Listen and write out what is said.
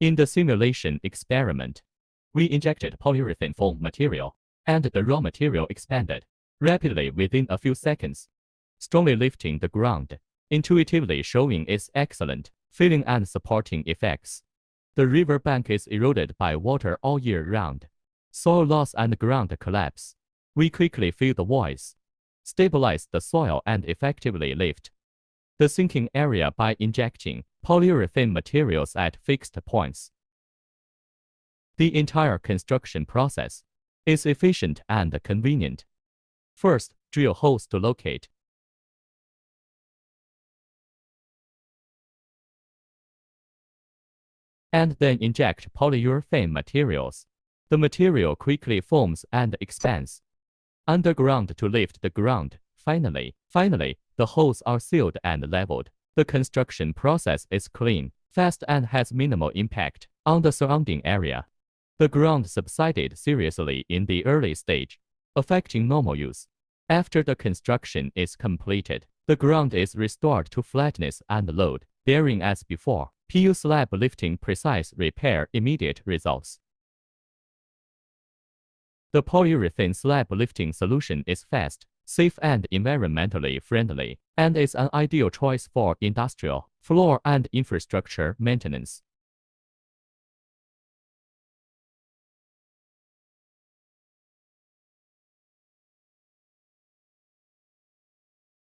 In the simulation experiment, we injected polyurethane foam material, and the raw material expanded rapidly within a few seconds, strongly lifting the ground, intuitively showing its excellent filling and supporting effects. The river bank is eroded by water all year round. Soil loss and ground collapse. We quickly fill the voids, stabilize the soil and effectively lift the sinking area by injecting polyurethane materials at fixed points. The entire construction process is efficient and convenient. First, drill holes to locate. And then inject polyurethane materials. The material quickly forms and expands underground to lift the ground. Finally, the holes are sealed and leveled. The construction process is clean, fast and has minimal impact on the surrounding area. The ground subsided seriously in the early stage, affecting normal use. After the construction is completed, the ground is restored to flatness and load bearing as before. PU slab lifting precise repair immediate results. The polyurethane slab lifting solution is fast, safe and environmentally friendly, and is an ideal choice for industrial, floor and infrastructure maintenance.